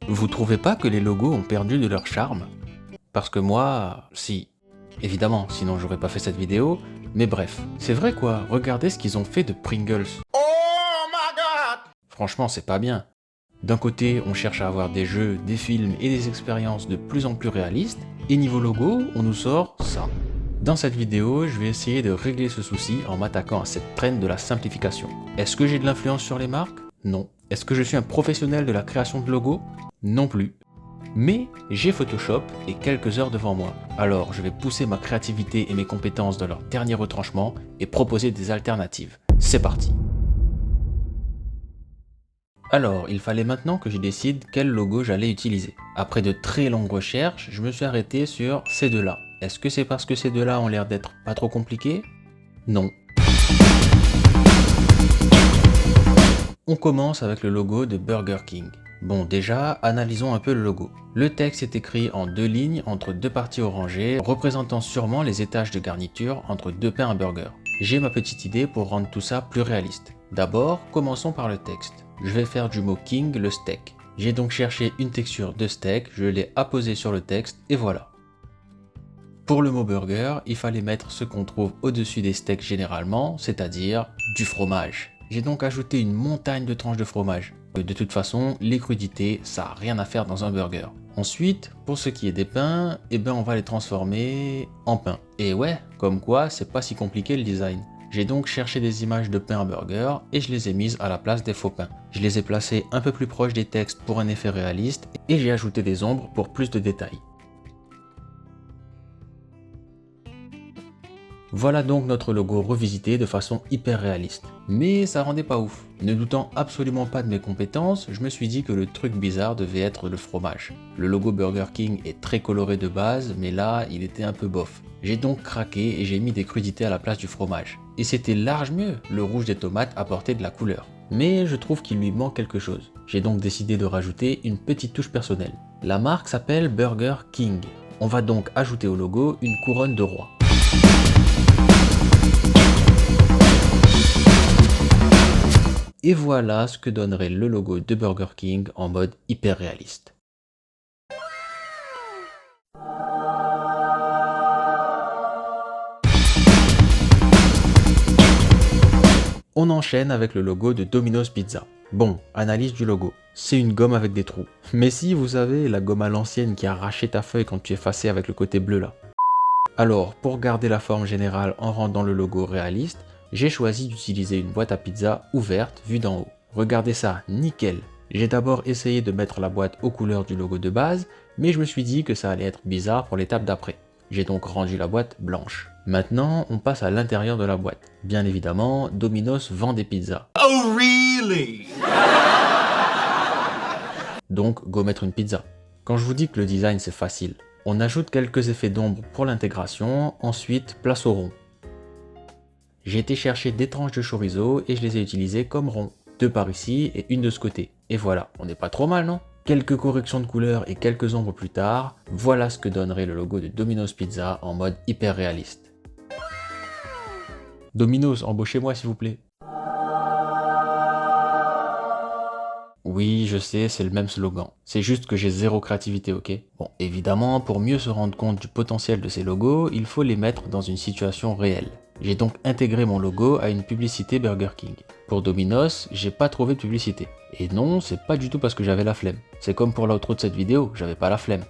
Vous trouvez pas que les logos ont perdu de leur charme? Parce que moi, si. Évidemment, sinon j'aurais pas fait cette vidéo, mais bref. C'est vrai quoi, regardez ce qu'ils ont fait de Pringles. Oh my god! Franchement, c'est pas bien. D'un côté, on cherche à avoir des jeux, des films et des expériences de plus en plus réalistes, et niveau logo, on nous sort ça. Dans cette vidéo, je vais essayer de régler ce souci en m'attaquant à cette traîne de la simplification. Est-ce que j'ai de l'influence sur les marques? Non. Est-ce que je suis un professionnel de la création de logos? Non plus. Mais j'ai Photoshop et quelques heures devant moi. Alors je vais pousser ma créativité et mes compétences dans leur dernier retranchement et proposer des alternatives. C'est parti! Alors, il fallait maintenant que je décide quel logo j'allais utiliser. Après de très longues recherches, je me suis arrêté sur ces deux-là. Est-ce que c'est parce que ces deux-là ont l'air d'être pas trop compliqués? Non. On commence avec le logo de Burger King. Bon, déjà, analysons un peu le logo. Le texte est écrit en deux lignes entre deux parties orangées, représentant sûrement les étages de garniture entre deux pains à burger. J'ai ma petite idée pour rendre tout ça plus réaliste. D'abord, commençons par le texte. Je vais faire du mot King le steak. J'ai donc cherché une texture de steak, je l'ai apposée sur le texte et voilà. Pour le mot burger, il fallait mettre ce qu'on trouve au-dessus des steaks généralement, c'est-à-dire du fromage. J'ai donc ajouté une montagne de tranches de fromage. De toute façon, les crudités, ça n'a rien à faire dans un burger. Ensuite, pour ce qui est des pains, on va les transformer en pain. Et ouais, comme quoi, c'est pas si compliqué le design. J'ai donc cherché des images de pain à burger et je les ai mises à la place des faux pains. Je les ai placés un peu plus proches des textes pour un effet réaliste et j'ai ajouté des ombres pour plus de détails. Voilà donc notre logo revisité de façon hyper réaliste. Mais ça rendait pas ouf. Ne doutant absolument pas de mes compétences, je me suis dit que le truc bizarre devait être le fromage. Le logo Burger King est très coloré de base, mais là, il était un peu bof. J'ai donc craqué et j'ai mis des crudités à la place du fromage. Et c'était large mieux, le rouge des tomates apportait de la couleur. Mais je trouve qu'il lui manque quelque chose. J'ai donc décidé de rajouter une petite touche personnelle. La marque s'appelle Burger King. On va donc ajouter au logo une couronne de roi. Et voilà ce que donnerait le logo de Burger King en mode hyper réaliste. On enchaîne avec le logo de Domino's Pizza. Bon, analyse du logo. C'est une gomme avec des trous. Mais si, vous savez, la gomme à l'ancienne qui arrachait ta feuille quand tu effaçais avec le côté bleu là. Alors, pour garder la forme générale en rendant le logo réaliste, j'ai choisi d'utiliser une boîte à pizza ouverte vue d'en haut. Regardez ça, nickel. J'ai d'abord essayé de mettre la boîte aux couleurs du logo de base, mais je me suis dit que ça allait être bizarre pour l'étape d'après. J'ai donc rendu la boîte blanche. Maintenant, on passe à l'intérieur de la boîte. Bien évidemment, Domino's vend des pizzas. Oh really? Donc, go mettre une pizza. Quand je vous dis que le design c'est facile, on ajoute quelques effets d'ombre pour l'intégration, ensuite place au rond. J'ai été chercher des tranches de chorizo et je les ai utilisées comme ronds. Deux par ici et une de ce côté. Et voilà, on n'est pas trop mal non? Quelques corrections de couleurs et quelques ombres plus tard, voilà ce que donnerait le logo de Domino's Pizza en mode hyper réaliste. Domino's, embauchez-moi s'il vous plaît. Oui, je sais, c'est le même slogan. C'est juste que j'ai zéro créativité, ok? Bon, évidemment, pour mieux se rendre compte du potentiel de ces logos, il faut les mettre dans une situation réelle. J'ai donc intégré mon logo à une publicité Burger King. Pour Domino's, j'ai pas trouvé de publicité. Et non, c'est pas du tout parce que j'avais la flemme. C'est comme pour l'outro de cette vidéo, j'avais pas la flemme.